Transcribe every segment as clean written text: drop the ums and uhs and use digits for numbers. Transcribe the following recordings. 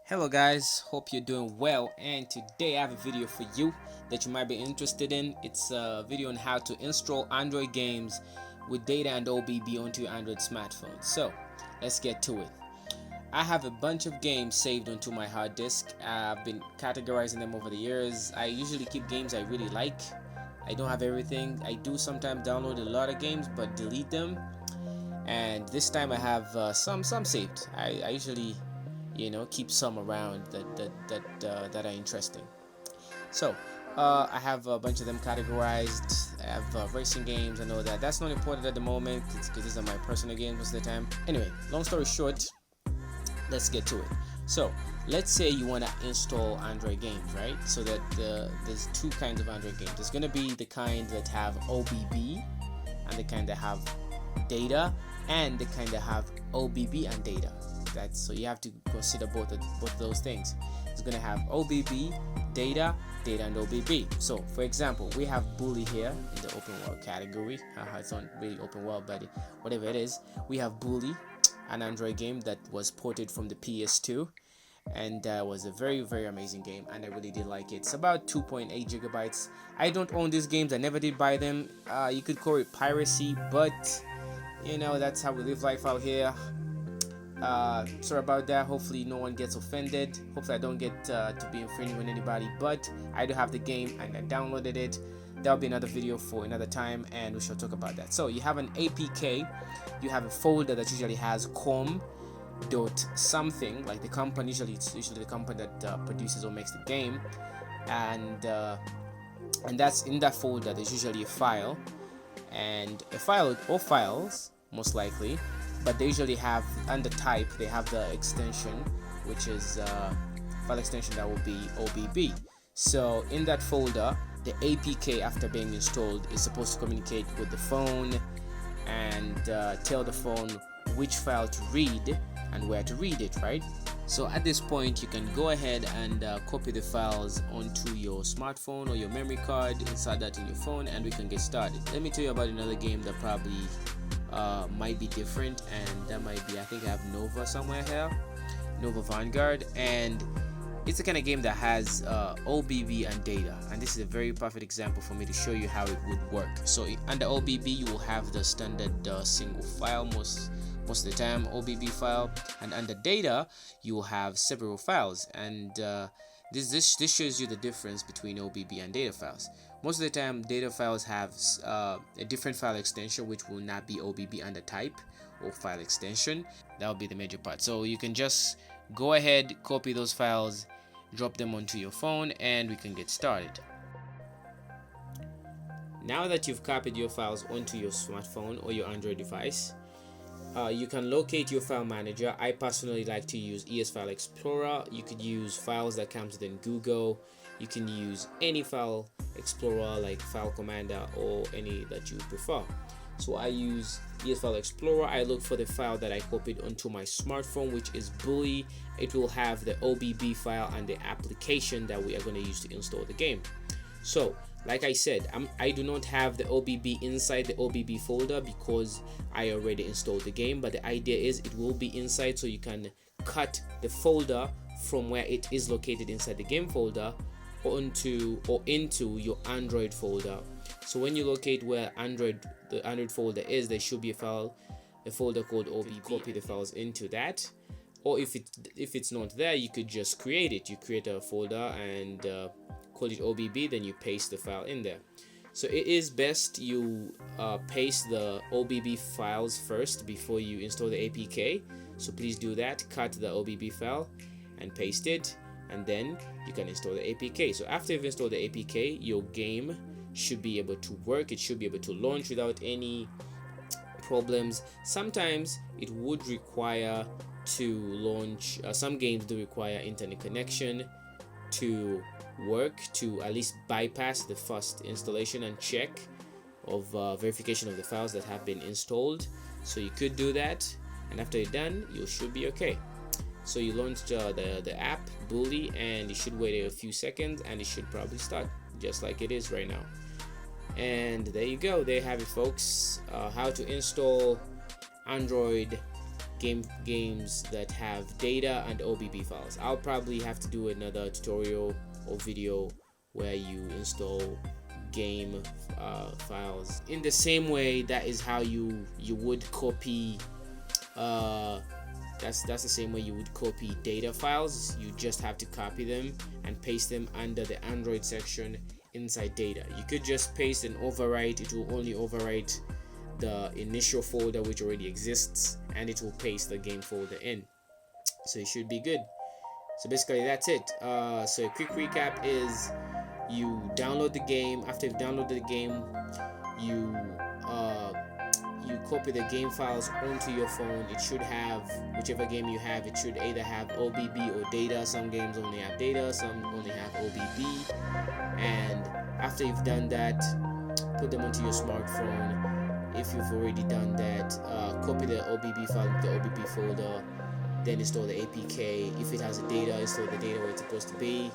Hello guys, hope you're doing well, and today I have a video for you that you might be interested in. It's a video on how to install Android games with data and OBB onto your Android smartphone. So let's get to it. I have a bunch of games saved onto my hard disk. I've been categorizing them over the years. I usually keep games I really like. I don't have everything. I do sometimes download a lot of games but delete them, and this time I have some saved. I usually keep some around that are interesting. So I have a bunch of them categorized. I have racing games. I know that's not important at the moment because these are my personal games most of the time. Anyway, long story short, let's get to it. So let's say you want to install Android games, right? So that there's two kinds of Android games. There's going to be the kind that have OBB and the kind that have data, and the kind that have OBB and data. So you have to consider both of those things. It's going to have OBB, data, and OBB. So for example, we have Bully here in the open world category. It's not really open world, but whatever it is, we have Bully, an Android game that was ported from the PS2, and was a very amazing game, and I really did like it. It's about 2.8 gigabytes. I don't own these games. I never did buy them. You could call it piracy, but that's how we live life out here. Sorry about that. Hopefully no one gets offended. Hopefully I don't get to be infringing on anybody, but I do have the game and I downloaded it. That'll be another video for another time, and we shall talk about that. So you have an APK. You have a folder that usually has com.something, like the company. It's usually the company that produces or makes the game, and that's in that folder. There's usually a file, and a file or files most likely, but they usually have under type, they have the extension, which is file extension that will be OBB. So in that folder, the APK, after being installed, is supposed to communicate with the phone and tell the phone which file to read and where to read it, right? So at this point, you can go ahead and copy the files onto your smartphone or your memory card, insert that in your phone, and we can get started. Let me tell you about another game that probably might be different, and that might be, I think I have Nova somewhere here, Nova Vanguard, and it's the kind of game that has OBB and data, and this is a very perfect example for me to show you how it would work. So under OBB, you will have the standard single file most of the time, OBB file, and under data you will have several files, and this shows you the difference between OBB and data files. Most of the time, data files have a different file extension, which will not be OBB under type or file extension. That will be the major part. So you can just go ahead, copy those files, drop them onto your phone, and we can get started. Now that you've copied your files onto your smartphone or your Android device, you can locate your file manager. I personally like to use ES File Explorer. You could use files that comes within Google. You can use any file explorer like File Commander or any that you prefer. So I use ES File Explorer. I look for the file that I copied onto my smartphone, which is Bully. It will have the OBB file and the application that we are going to use to install the game. So like I said, I do not have the OBB inside the OBB folder because I already installed the game, but the idea is it will be inside, so you can cut the folder from where it is located inside the game folder into your Android folder. So when you locate where the Android folder is, there should be a folder called OBB. Copy the files into that, or if it's not there, you could just create it. You create a folder and call it OBB, then you paste the file in there. So it is best you paste the OBB files first before you install the APK. So please do that. Cut the OBB file and paste it, and then you can install the APK. So after you've installed the APK, your game should be able to work. It should be able to launch without any problems. Sometimes it would require to launch, some games do require internet connection to work, to at least bypass the first installation and check of verification of the files that have been installed. So you could do that, and after you're done, you should be okay. So you launch the app Bully, and you should wait a few seconds, and it should probably start just like it is right now. And there you go, there you have it, folks. How to install Android games that have data and OBB files. I'll probably have to do another tutorial or video where you install game files in the same way. That is how you would copy that's the same way you would copy data files. You just have to copy them and paste them under the Android section inside data. You could just paste and overwrite. It will only overwrite the initial folder which already exists, and it will paste the game folder in, so it should be good. So basically that's it. So a quick recap is you download the game. After you've downloaded the game, you copy the game files onto your phone. It should have, whichever game you have, it should either have OBB or data. Some games only have data, some only have OBB. And after you've done that, put them onto your smartphone. If you've already done that, copy the OBB file into the OBB folder, then install the APK. If it has a data, install the data where it's supposed to be,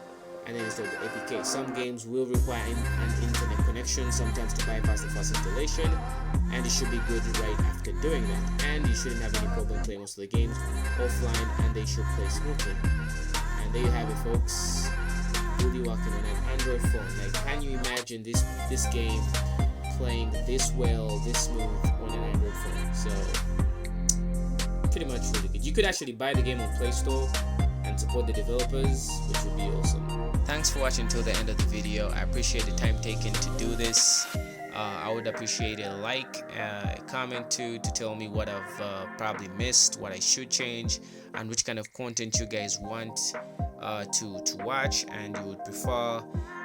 and then install the APK. Some games will require an internet connection, sometimes to bypass the fast installation, and it should be good right after doing that. And you shouldn't have any problem playing most of the games offline, and they should play smoothly. And there you have it, folks. Really working on an Android phone. Like, can you imagine this game playing this well, this smooth on an Android phone? So pretty much really good. You could actually buy the game on Play Store and support the developers, which would be awesome. Thanks for watching till the end of the video. I appreciate the time taken to do this. I would appreciate a like, a comment to tell me what I've probably missed, what I should change, and which kind of content you guys want to watch and you would prefer.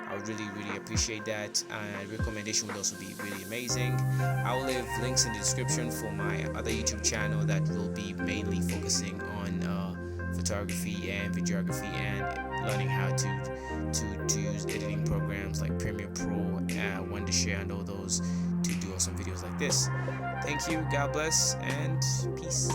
I would really appreciate that, and recommendation would also be really amazing. I will leave links in the description for my other YouTube channel that will be mainly focusing on photography and videography and learning how to use editing programs like Premiere Pro, Wondershare, and all those to do awesome videos like this. Thank you, God bless, and peace.